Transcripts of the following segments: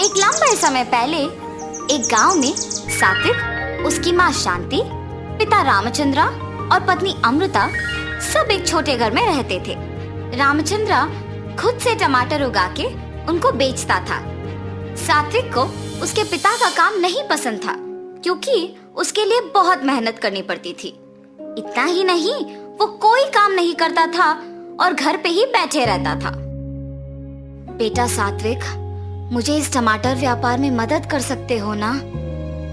एक लंबे समय पहले एक गांव में सात्विक, उसकी माँ शांति, पिता रामचंद्रा और पत्नी अमृता सब एक छोटे घर में रहते थे। रामचंद्रा खुद से टमाटर उगा के उनको बेचता था। सात्विक को उसके पिता का काम नहीं पसंद था क्योंकि उसके लिए बहुत मेहनत करनी पड़ती थी। इतना ही नहीं, वो कोई काम नहीं करता था और घर पे ही बैठे रहता था। बेटा सात्विक, मुझे इस टमाटर व्यापार में मदद कर सकते हो ना?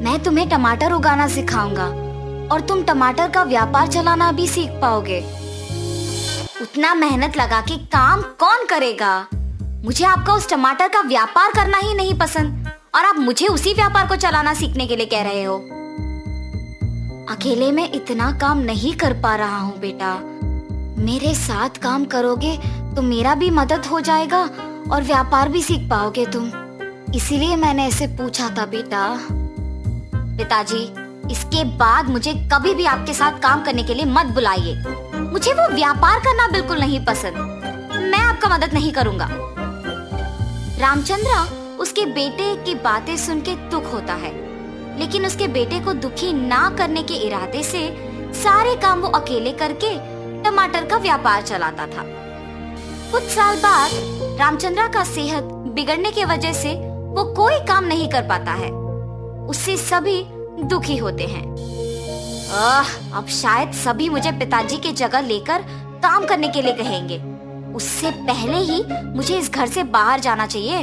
मैं तुम्हें टमाटर उगाना सिखाऊंगा और तुम टमाटर का व्यापार चलाना भी सीख पाओगे। उतना मेहनत लगा के काम कौन करेगा? मुझे आपका उस टमाटर का व्यापार करना ही नहीं पसंद और आप मुझे उसी व्यापार को चलाना सीखने के लिए कह रहे हो। अकेले मैं इतना काम नहीं कर पा रहा हूँ बेटा। मेरे साथ काम करोगे तो मेरा भी मदद हो जाएगा और व्यापार भी सीख पाओगे तुम। इसीलिए मैंने ऐसे पूछा था बेटा। पिताजी, इसके बाद मुझे कभी भी आपके साथ काम करने के लिए मत बुलाइए। मुझे वो व्यापार करना बिल्कुल नहीं पसंद। मैं आपका मदद नहीं करूंगा। रामचंद्रा उसके बेटे की बातें सुन के दुख होता है, लेकिन उसके बेटे को दुखी ना करने के इरादे से सारे काम वो अकेले करके टमाटर का व्यापार चलाता था। कुछ साल बाद रामचंद्रा का सेहत बिगड़ने की वजह से वो कोई काम नहीं कर पाता है। उससे सभी दुखी होते हैं। अब शायद सभी मुझे पिताजी की जगह लेकर काम करने के लिए कहेंगे। उससे पहले ही मुझे इस घर से बाहर जाना चाहिए।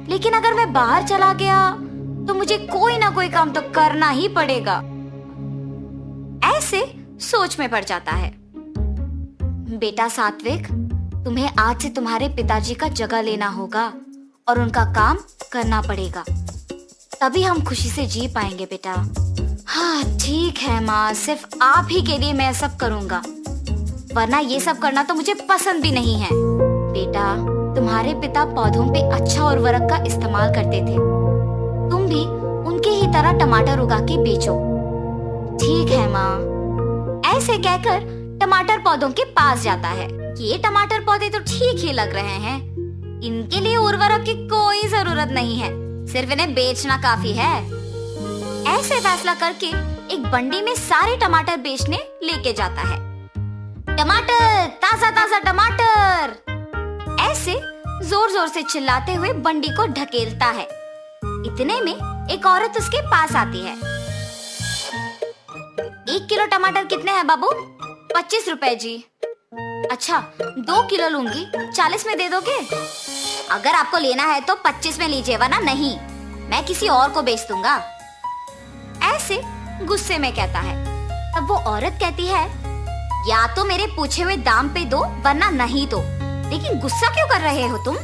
लेकिन अगर मैं बाहर चला गया तो मुझे कोई ना कोई काम तो करना ही पड़ेगा। ऐसे सोच में पड़ जाता है। बेटा सात्विक, तुम्हें आज से तुम्हारे पिताजी का जगह लेना होगा और उनका काम करना पड़ेगा, तभी हम खुशी से जी पाएंगे बेटा। हाँ ठीक है माँ, सिर्फ आप ही के लिए मैं सब करूँगा, वरना ये सब करना तो मुझे पसंद भी नहीं है। बेटा, तुम्हारे पिता पौधों पे अच्छा उर्वरक का इस्तेमाल करते थे। तुम भी उनके ही तरह टमाटर उगा के बेचो। ठीक है माँ। ऐसे कहकर टमाटर पौधों के पास जाता है। ये टमाटर पौधे तो ठीक ही लग रहे हैं, इनके लिए उर्वरक की कोई जरूरत नहीं है, सिर्फ इन्हें बेचना काफी है। ऐसे फैसला करके एक बंडी में सारे टमाटर बेचने लेके जाता है। टमाटर, ताजा ताजा टमाटर, ऐसे जोर जोर से चिल्लाते हुए बंडी को ढकेलता है। इतने में एक औरत उसके पास आती है। 1 किलो टमाटर कितने हैं बाबू? 25 रुपए जी। अच्छा, 2 किलो लूंगी, 40 में दे दोगे? अगर आपको लेना है तो 25 में लीजिए, वरना नहीं, मैं किसी और को बेच दूंगा। ऐसे गुस्से में कहता है। तब वो औरत कहती है, या तो मेरे पूछे हुए दाम पे दो वरना नहीं दो, लेकिन गुस्सा क्यों कर रहे हो तुम?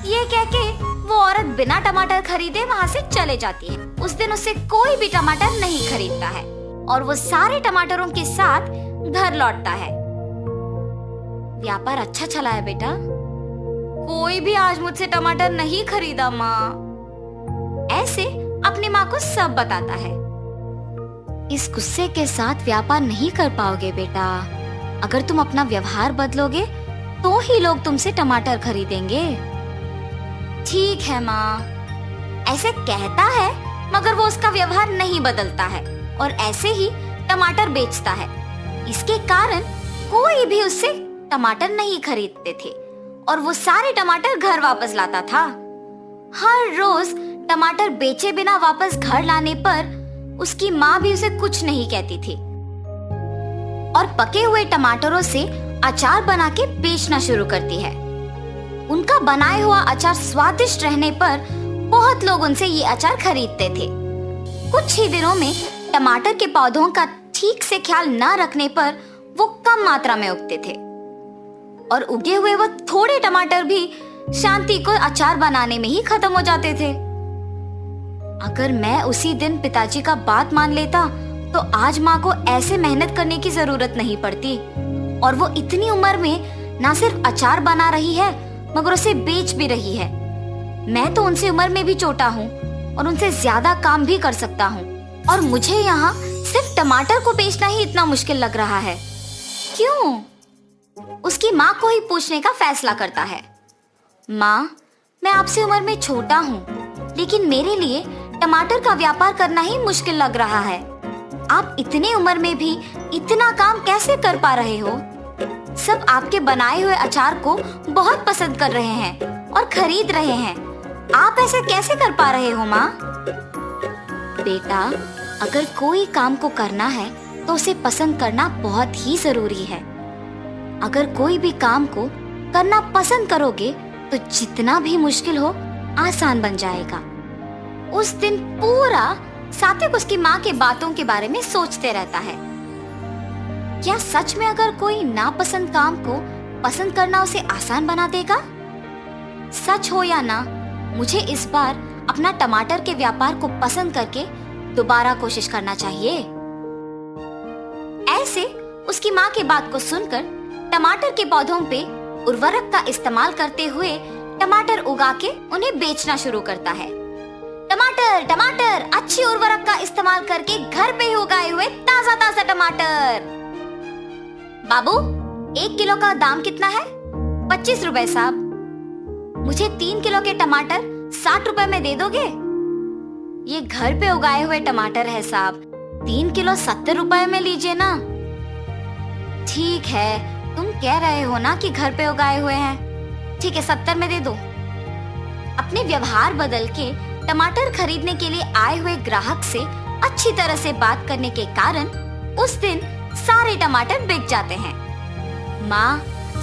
ये कह के वो औरत बिना टमाटर खरीदे वहाँ से चले जाती है। उस दिन उससे कोई भी टमाटर नहीं खरीदता है और वो सारे टमाटरों के साथ घर लौटता है। व्यापार अच्छा चला है बेटा। कोई भी आज मुझसे टमाटर नहीं खरीदा माँ। ऐसे अपनी माँ को सब बताता है। इस गुस्से के साथ व्यापार नहीं कर पाओगे बेटा। अगर तुम अपना व्यवहार बदलोगे तो ही लोग तुमसे टमाटर खरीदेंगे। ठीक है माँ। ऐसे कहता है, मगर वो उसका व्यवहार नहीं बदलता है और ऐसे ही टमाटर बेचता है। इसके कारण कोई भी उससे टमाटर नहीं खरीदते थे और वो सारे टमाटर घर वापस लाता था। हर रोज टमाटर बेचे बिना वापस घर लाने पर उसकी माँ भी उसे कुछ नहीं कहती थी और पके हुए टमाटरों से अचार बना के बेचना शुरू करती है। उनका बनाया हुआ अचार स्वादिष्ट रहने पर बहुत लोग उनसे ये अचार खरीदते थे। कुछ ही दिनों में टमाटर के पौधों का ठीक से ख्याल न रखने पर वो कम मात्रा में उगते थे और उगे हुए वो थोड़े टमाटर भी शांति को अचार बनाने में ही खत्म हो जाते थे। अगर मैं उसी दिन पिताजी का बात मान लेता तो आज माँ को ऐसे मेहनत करने की जरूरत नहीं पड़ती और वो इतनी उम्र में ना सिर्फ अचार बना रही है मगर उसे बेच भी रही है। मैं तो उनसे उम्र में भी छोटा हूँ और उनसे ज्यादा काम भी कर सकता हूँ और मुझे यहाँ सिर्फ टमाटर को बेचना ही इतना मुश्किल लग रहा है। क्यों? उसकी माँ को ही पूछने का फैसला करता है। माँ, मैं आपसे उम्र में छोटा हूँ, लेकिन मेरे लिए टमाटर का व्यापार करना ही मुश्किल लग रहा है। आप इतने उम्र में भी इतना काम कैसे कर पा रहे हो? सब आपके बनाए हुए अचार को बहुत पसंद कर रहे हैं और खरीद रहे हैं। आप ऐसे कैसे कर पा रहे हो माँ? बेटा, अगर कोई काम को करना है तो उसे पसंद करना बहुत ही जरूरी है। अगर कोई भी काम को करना पसंद करोगे तो जितना भी मुश्किल हो आसान बन जाएगा। उस दिन पूरा सात्विक उसकी माँ के बातों के बारे में सोचते रहता है। क्या सच में अगर कोई नापसंद काम को पसंद करना उसे आसान बना देगा? सच हो या ना, मुझे इस बार अपना टमाटर के व्यापार को पसंद करके दोबारा कोशिश करना चाहिए। ऐसे उसकी माँ की बात को सुनकर टमाटर के पौधों पे उर्वरक का इस्तेमाल करते हुए टमाटर उगा के उन्हें बेचना शुरू करता है। टमाटर टमाटर, अच्छी उर्वरक का इस्तेमाल करके घर पे ही उगाए हुए ताजा ताजा टमाटर। बाबू, 1 किलो का दाम कितना है? 25 रुपए साहब। मुझे 3 किलो के टमाटर 60 रुपए में दे दोगे? ये घर पे उगाए हुए टमाटर है साहब, 3 किलो 70 रुपए में लीजिए ना। ठीक है, तुम कह रहे हो ना कि घर पे उगाए हुए हैं। ठीक है, 70 में दे दो। अपने व्यवहार बदल के टमाटर खरीदने के लिए आए हुए ग्राहक से अच्छी तरह से बात करने के कारण उस दिन सारे टमाटर बिक जाते हैं। माँ,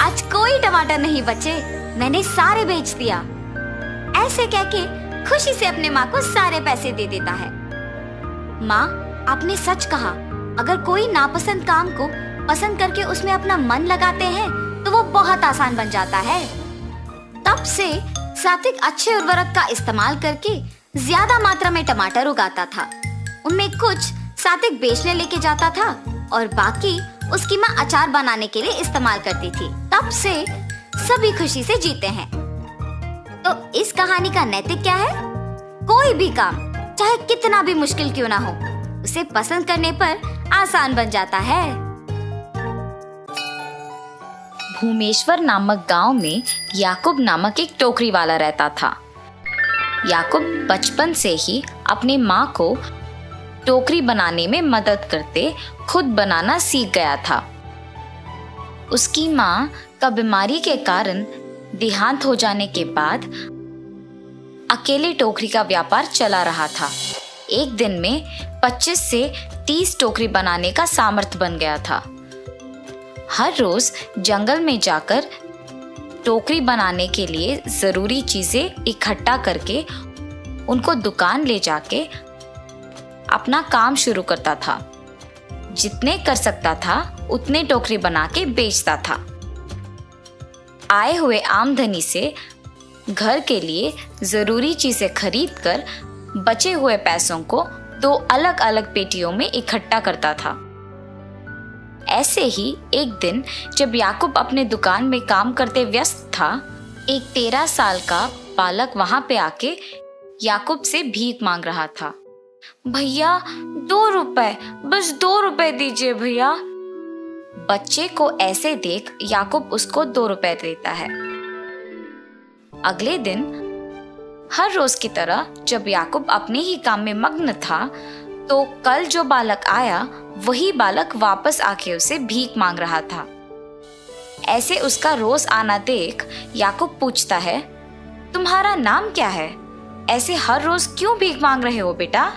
आज कोई टमाटर नहीं बचे, मैंने सारे बेच दिया। ऐसे कह के खुशी से अपने माँ को सारे पैसे दे देता है। माँ, आपने सच कहा, अगर कोई नापसंद काम को पसंद करके उसमें अपना मन लगाते हैं तो वो बहुत आसान बन जाता है। तब से सात्विक अच्छे उर्वरक का इस्तेमाल करके ज्यादा मात्रा में टमाटर उगाता था। उनमें कुछ सात्विक बेचने लेके जाता था और बाकी उसकी माँ अचार बनाने के लिए इस्तेमाल करती थी। तब से सभी खुशी से जीते हैं। तो इस कहानी का नैतिक क्या है? कोई भी काम चाहे कितना भी मुश्किल क्यों ना हो, उसे पसंद करने पर आसान बन जाता है। भूमेश्वर नामक गांव में याकूब नामक एक टोकरी वाला रहता था। याकूब बचपन से ही अपनी माँ को टोकरी बनाने में मदद करते खुद बनाना सीख गया था। उसकी माँ का बीमारी के कारण देहांत हो जाने के बाद अकेले टोकरी का व्यापार चला रहा था। एक दिन में 25 से 30 टोकरी बनाने का सामर्थ्य बन गया था। हर रोज जंगल में जाकर टोकरी बनाने के लिए जरूरी चीजें इकट्ठा करके उनको दुकान ले जाके अपना काम शुरू करता था। जितने कर सकता था उतने टोकरी बना के बेचता था। आए हुए आमदनी से घर के लिए जरूरी चीजें खरीद कर बचे हुए पैसों को 2 अलग अलग पेटियों में इकट्ठा करता था। ऐसे ही एक दिन जब याकूब अपने दुकान में काम करते व्यस्त था, एक 13 साल का बालक वहां पे आके याकूब से भीख मांग रहा था। भैया 2 रुपए, बस 2 रुपए दीजिए भैया। बच्चे को ऐसे देख याकूब उसको 2 रुपए देता है। अगले दिन हर रोज की तरह जब याकूब अपने ही काम में मग्न था, तो कल जो बालक आया वही बालक वापस आके उसे भीख मांग रहा था। ऐसे उसका रोज आना देख याकूब पूछता है, तुम्हारा नाम क्या है? ऐसे हर रोज क्यों भीख मांग रहे हो बेटा?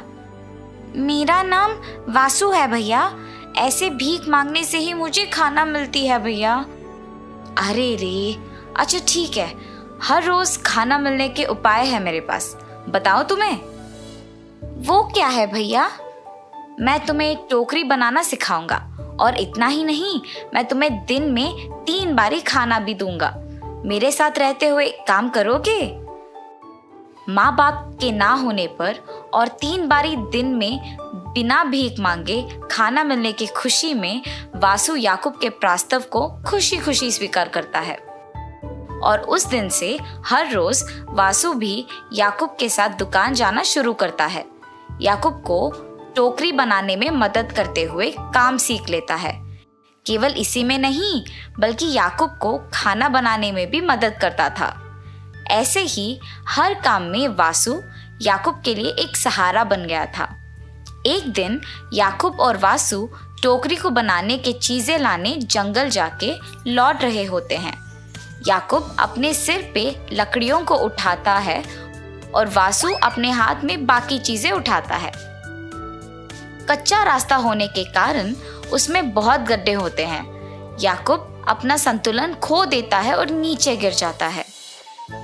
मेरा नाम वासु है भैया, ऐसे भीख मांगने से ही मुझे खाना मिलती है भैया। अरे रे, अच्छा ठीक है, हर रोज खाना मिलने के उपाय है मेरे पास, बताओ तुम्हें। वो क्या है भैया? मैं तुम्हें टोकरी बनाना सिखाऊंगा और इतना ही नहीं, मैं तुम्हें दिन में 3 बारी खाना भी दूंगा। मेरे साथ रहते हुए काम करोगे? माँ बाप के ना होने पर और 3 बारी दिन में बिना भीख मांगे खाना मिलने की खुशी में वासु याकूब के प्रस्ताव को खुशी खुशी स्वीकार करता है। और उस दिन से हर रोज वासु भी याकूब के साथ दुकान जाना शुरू करता है। याकूब को टोकरी बनाने में मदद करते हुए काम सीख लेता है। केवल इसी में नहीं, बल्कि याकूब को खाना बनाने में भी मदद करता था। ऐसे ही हर काम में वासु याकूब के लिए एक सहारा बन गया था। एक दिन याकूब और वासु टोकरी को बनाने के चीजें लाने जंगल जाके लौट रहे होते हैं। याकूब अपने सिर पे लकड़ियों को उठाता है और वासु अपने हाथ में बाकी चीजें उठाता है। कच्चा रास्ता होने के कारण उसमें बहुत गड्ढे होते हैं। याकूब अपना संतुलन खो देता है और नीचे गिर जाता है।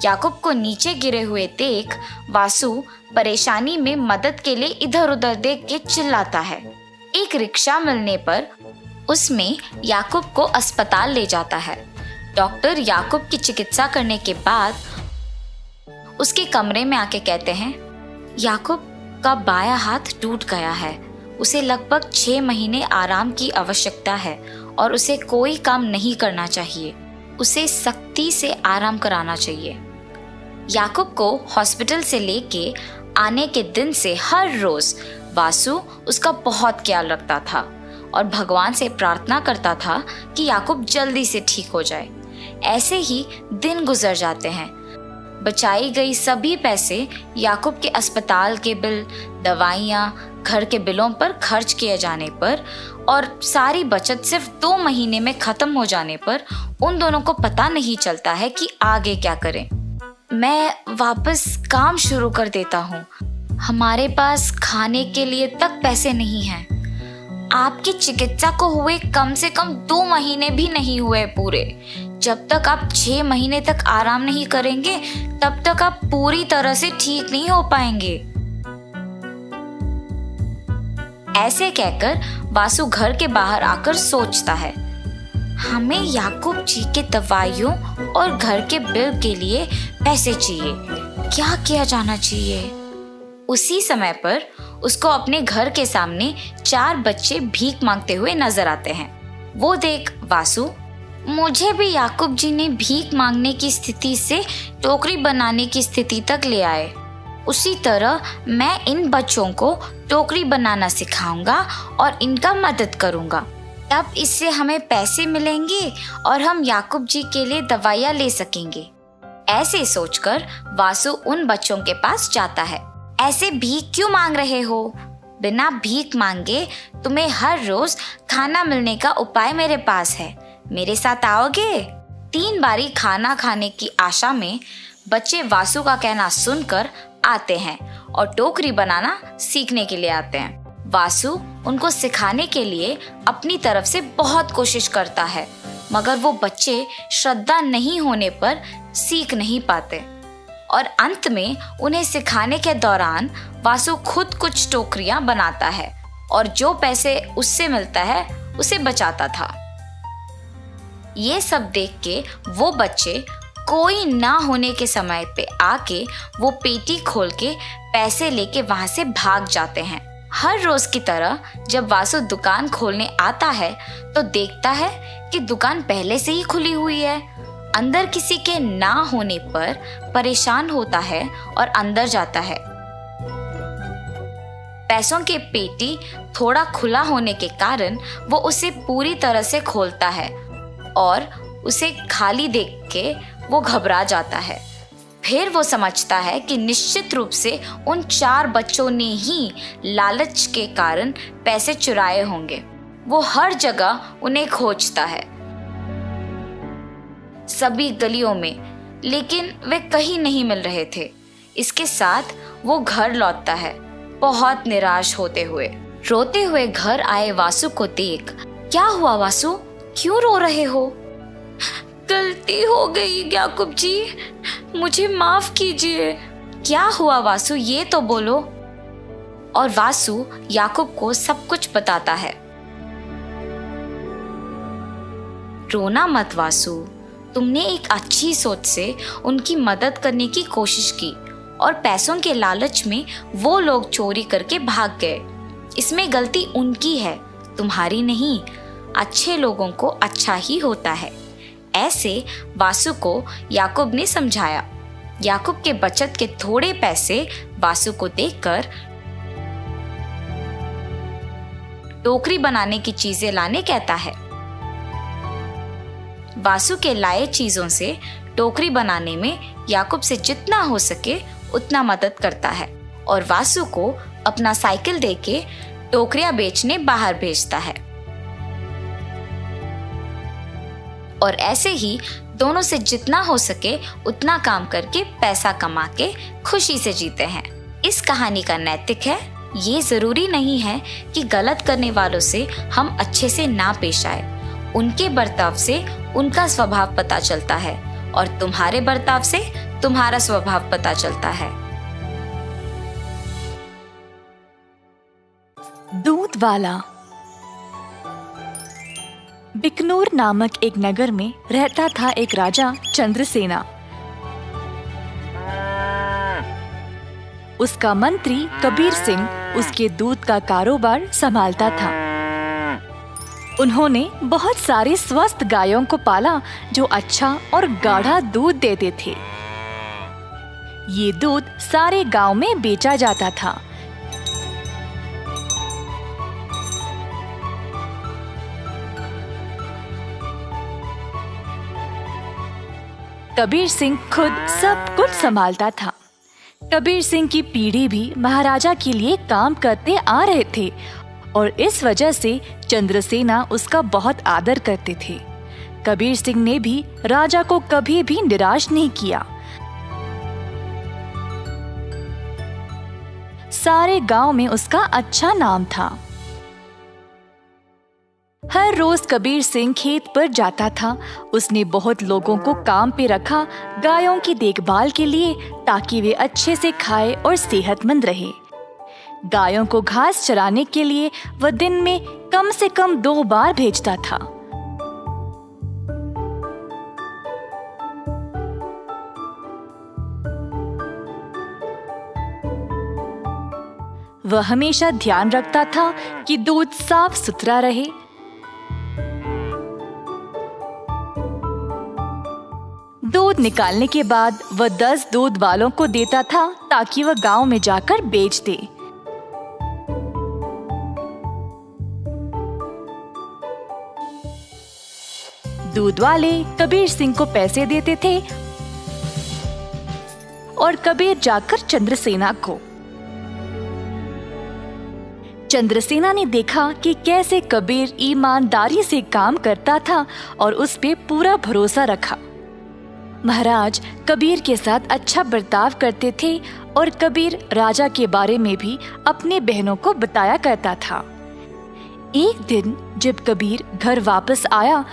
याकूब को नीचे गिरे हुए देख वासु परेशानी में मदद के लिए इधर उधर देख के चिल्लाता है। एक रिक्शा मिलने पर उसमें याकूब को अस्पताल ले जाता है। डॉक्टर याकूब की चिकित्सा करने के बाद उसके कमरे में आके कहते हैं, याकूब का बायां हाथ टूट गया है। उसे लगभग 6 महीने आराम की आवश्यकता है और उसे कोई काम नहीं करना चाहिए। उसे सख्ती से आराम कराना चाहिए। याकूब को हॉस्पिटल से लेके आने के दिन से हर रोज वासु उसका बहुत ख्याल रखता था और भगवान से प्रार्थना करता था कि याकूब जल्दी से ठीक हो जाए। ऐसे ही दिन गुजर जाते हैं। बचाई गई सभी पैसे याकूब के अस्पताल के बिल, दवाइयाँ, घर के बिलों पर खर्च किए जाने पर और सारी बचत सिर्फ 2 महीने में खत्म हो जाने पर उन दोनों को पता नहीं चलता है कि आगे क्या करें। मैं वापस काम शुरू कर देता हूँ। हमारे पास खाने के लिए तक पैसे नहीं हैं। आपकी चिकित्सा को हुए कम से कम 2 महीने भी नहीं हुए पूरे। जब तक आप 6 महीने तक आराम नहीं करेंगे तब तक आप पूरी तरह से ठीक नहीं हो पाएंगे। ऐसे कहकर वासु घर के बाहर आकर सोचता है, हमें याकूब जी के दवाइयों और घर के बिल के लिए पैसे चाहिए। क्या किया जाना चाहिए? उसी समय पर उसको अपने घर के सामने 4 बच्चे भीख मांगते हुए नजर आते हैं। वो देख वासु, मुझे भी याकूब जी ने भीख मांगने की स्थिति से टोकरी बनाने की स्थिति तक ले आए। उसी तरह मैं इन बच्चों को टोकरी बनाना सिखाऊंगा और इनका मदद करूंगा। तब इससे हमें पैसे मिलेंगे और हम याकूब जी के लिए दवाइयाँ ले सकेंगे। ऐसे सोचकर वासु उन बच्चों के पास जाता है। ऐसे भीख क्यों मांग रहे हो? बिना भीख मांगे तुम्हें हर रोज खाना मिलने का उपाय मेरे पास है। मेरे साथ आओगे? 3 बारी खाना खाने की आशा में बच्चे वासु का कहना सुनकर आते हैं और टोकरी बनाना सीखने के लिए आते हैं। वासु उनको सिखाने के लिए अपनी तरफ से बहुत कोशिश करता है, मगर वो बच्चे श्रद्धा नहीं होने पर सीख नहीं पाते और अंत में उन्हें सिखाने के दौरान वासु खुद कुछ टोकरियां बनाता है और जो पैसे उससे मिलता है उसे बचाता था। ये सब देख के वो बच्चे कोई ना होने के समय पे आके वो पेटी खोल के पैसे लेके वहां से भाग जाते हैं। हर रोज की तरह जब वासु दुकान खोलने आता है तो देखता है कि दुकान पहले से ही खुली हुई है। अंदर किसी के ना होने पर परेशान होता है और अंदर जाता है। पैसों के पेटी थोड़ा खुला होने के कारण वो उसे पूरी तरह से खोलता है और उसे खाली देख के वो घबरा जाता है। फिर वो समझता है कि निश्चित रूप से उन 4 बच्चों ने ही लालच के कारण पैसे चुराए होंगे। वो हर जगह उन्हें खोजता है, सभी गलियों में, लेकिन वे कहीं नहीं मिल रहे थे। इसके साथ वो घर लौटता है, बहुत निराश होते हुए। रोते हुए घर आए वासु को देख, क्या हुआ वासु, क्यों रो रहे हो? गलती हो गई याकूब जी, मुझे माफ कीजिए। क्या हुआ वासु, ये तो बोलो। और वासु याकूब को सब कुछ बताता है। रोना मत वासु, तुमने एक अच्छी सोच से उनकी मदद करने की कोशिश की और पैसों के लालच में वो लोग चोरी करके भाग गए। इसमें गलती उनकी है, तुम्हारी नहीं। अच्छे लोगों को अच्छा ही होता है। ऐसे वासु को याकूब ने समझाया। याकूब के बचत के थोड़े पैसे वासु को देकर टोकरी बनाने की चीजें लाने कहता है। वासु के लाए चीजों से टोकरी बनाने में याकूब से जितना हो सके उतना मदद करता है और वासु को अपना साइकिल देके टोकरियां बेचने बाहर भेजता है। और ऐसे ही दोनों से जितना हो सके उतना काम करके पैसा कमा के खुशी से जीते हैं। इस कहानी का नैतिक है, ये जरूरी नहीं है कि गलत करने वालों से हम अच्छे से ना पेश आए। उनके बर्ताव से उनका स्वभाव पता चलता है और तुम्हारे बर्ताव से तुम्हारा स्वभाव पता चलता है। दूध वाला। बिकनूर नामक एक नगर में रहता था एक राजा चंद्रसेना। उसका मंत्री कबीर सिंह उसके दूध का कारोबार संभालता था। उन्होंने बहुत सारे स्वस्थ गायों को पाला जो अच्छा और गाढ़ा दूध देते थे। ये दूध सारे गांव में बेचा जाता था। कबीर सिंह खुद सब कुछ संभालता था। कबीर सिंह की पीढ़ी भी महाराजा के लिए काम करते आ रहे थे और इस वजह से चंद्रसेना उसका बहुत आदर करते थे। कबीर सिंह ने भी राजा को कभी भी निराश नहीं किया। सारे गांव में उसका अच्छा नाम था। हर रोज कबीर सिंह खेत पर जाता था। उसने बहुत लोगों को काम पे रखा गायों की देखभाल के लिए, ताकि वे अच्छे से खाए और सेहतमंद रहे। गायों को घास चराने के लिए वह दिन में कम से कम 2 बार भेजता था। वह हमेशा ध्यान रखता था कि दूध साफ सुथरा रहे। दूध निकालने के बाद वह 10 दूध वालों को देता था ताकि वह गांव में जाकर बेच दे। दूध वाले कबीर सिंह को पैसे देते थे और कबीर जाकर चंद्रसेना को। चंद्रसेना ने देखा कि कैसे कबीर ईमानदारी से काम करता था और उस पे पूरा भरोसा रखा। महाराज कबीर के साथ अच्छा बर्ताव करते थे और कबीर राजा के बारे में भी अपने बहनों को बताया करता था। एक दिन जब कबीर घर वापस आया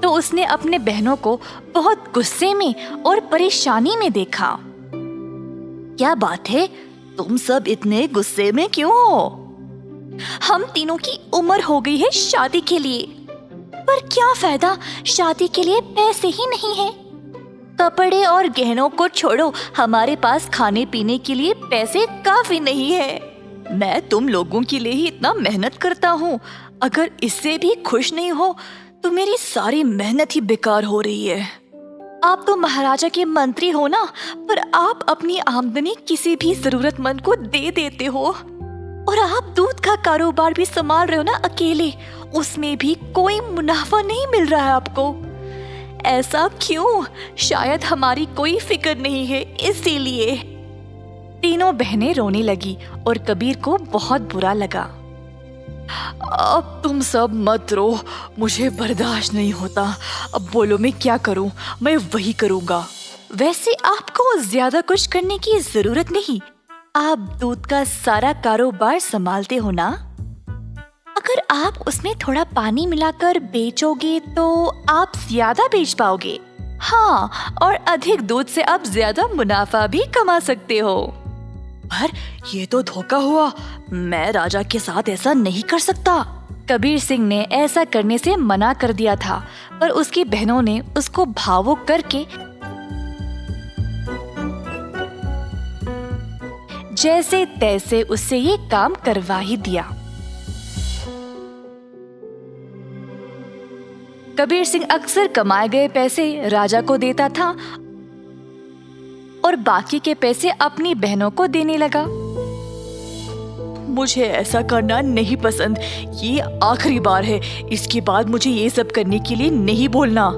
तो उसने अपने बहनों को बहुत गुस्से में और परेशानी में देखा। क्या बात है, तुम सब इतने गुस्से में क्यों हो? हम तीनों की उम्र हो गई है शादी के लिए, पर क्या फायदा, शादी के लिए पैसे ही नहीं है। कपड़े और गहनों को छोड़ो, हमारे पास खाने पीने के लिए पैसे काफी नहीं है। मैं तुम लोगों के लिए ही इतना मेहनत करता हूँ, अगर इससे भी खुश नहीं हो तो मेरी सारी मेहनत ही बेकार हो रही है। आप तो महाराजा के मंत्री हो ना, पर आप अपनी आमदनी किसी भी जरूरतमंद को दे देते हो। और आप दूध का कारोबार भी संभाल रहे हो ना अकेले, उसमें भी कोई मुनाफा नहीं मिल रहा है आपको। ऐसा क्यों? शायद हमारी कोई फिक्र नहीं है इसीलिए। तीनों बहनें रोने लगी और कबीर को बहुत बुरा लगा। अब तुम सब मत रो, मुझे बर्दाश्त नहीं होता। अब बोलो मैं क्या करूं? मैं वही करूंगा। वैसे आपको ज्यादा कुछ करने की जरूरत नहीं, आप दूध का सारा कारोबार संभालते हो ना। अगर आप उसमें थोड़ा पानी मिलाकर बेचोगे तो आप ज्यादा बेच पाओगे। हाँ, और अधिक दूध से आप ज्यादा मुनाफा भी कमा सकते हो। पर ये तो धोखा हुआ, मैं राजा के साथ ऐसा नहीं कर सकता। कबीर सिंह ने ऐसा करने से मना कर दिया था, पर उसकी बहनों ने उसको भावुक करके जैसे तैसे उससे ये काम करवा ही दिया। कबीर सिंह अक्सर कमाए गए पैसे राजा को देता था और बाकी के पैसे अपनी बहनों को देने लगा। मुझे ऐसा करना नहीं पसंद, ये आखिरी बार है, इसके बाद मुझे ये सब करने के लिए नहीं बोलना।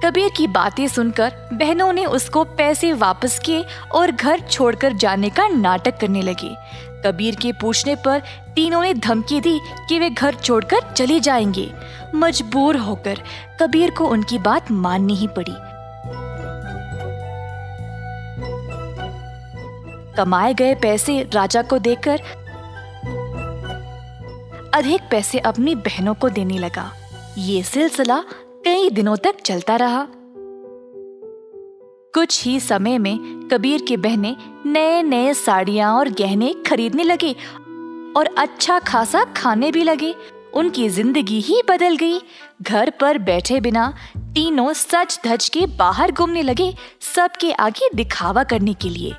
कबीर की बातें सुनकर बहनों ने उसको पैसे वापस किए और घर छोड़कर जाने का नाटक करने लगी। कबीर के पूछने पर तीनों ने धमकी दी कि वे घर छोड़कर चले जाएंगे। मजबूर होकर कबीर को उनकी बात माननी ही पड़ी। कमाए गए पैसे राजा को देकर अधिक पैसे अपनी बहनों को देने लगा। ये सिलसिला कई दिनों तक चलता रहा। कुछ ही समय में कबीर की बहनें नए नए साड़ियां और गहने खरीदने लगे और अच्छा खासा खाने भी लगे। उनकी जिंदगी ही बदल गई। घर पर बैठे बिना तीनों सज धज के बाहर घूमने लगे, सबके आगे दिखावा करने के लिए।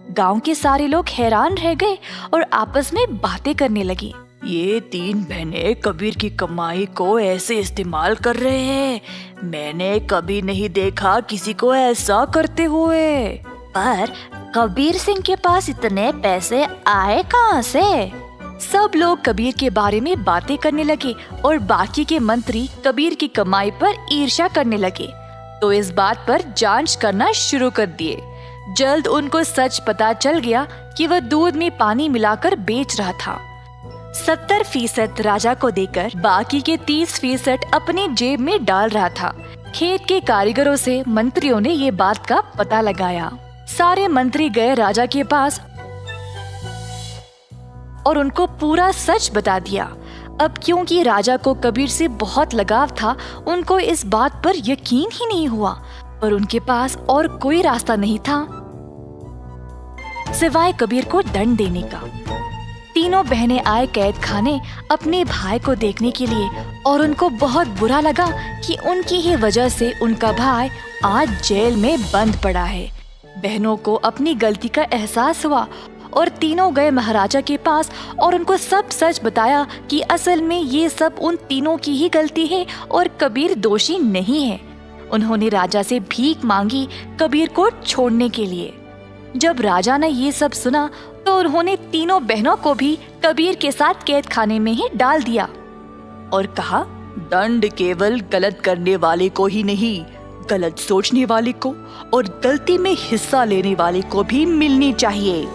गांव के सारे लोग हैरान रह गए और आपस में बातें करने लगी। ये तीन बहनें कबीर की कमाई को ऐसे इस्तेमाल कर रहे हैं। मैंने कभी नहीं देखा किसी को ऐसा करते हुए। पर कबीर सिंह के पास इतने पैसे आए कहाँ से? सब लोग कबीर के बारे में बातें करने लगे और बाकी के मंत्री कबीर की कमाई पर ईर्ष्या करने लगे, तो इस बात पर जांच करना शुरू कर दिए। जल्द उनको सच पता चल गया कि वह दूध में पानी मिलाकर बेच रहा था। 70% राजा को देकर बाकी के 30% अपनी जेब में डाल रहा था। खेत के कारीगरों से मंत्रियों ने ये बात का पता लगाया। सारे मंत्री गए राजा के पास और उनको पूरा सच बता दिया। अब क्योंकि राजा को कबीर से बहुत लगाव था, उनको इस बात पर यकीन ही नहीं हुआ, पर उनके पास और कोई रास्ता नहीं था सिवाय कबीर को दंड देने का। तीनों बहनें आए कैद खाने अपने भाई को देखने के लिए और उनको बहुत बुरा लगा कि उनकी ही वजह से उनका भाई आज जेल में बंद पड़ा है। बहनों को अपनी गलती का एहसास हुआ और तीनों गए महाराजा के पास और उनको सब सच बताया कि असल में ये सब उन तीनों की ही गलती है और कबीर दोषी नहीं है। उन्होंने राजा से भीख मांगी कबीर को छोड़ने के लिए। जब राजा ने ये सब सुना तो उन्होंने तीनों बहनों को भी कबीर के साथ कैद खाने में ही डाल दिया और कहा, दंड केवल गलत करने वाले को ही नहीं, गलत सोचने वाले को और गलती में हिस्सा लेने वाले को भी मिलनी चाहिए।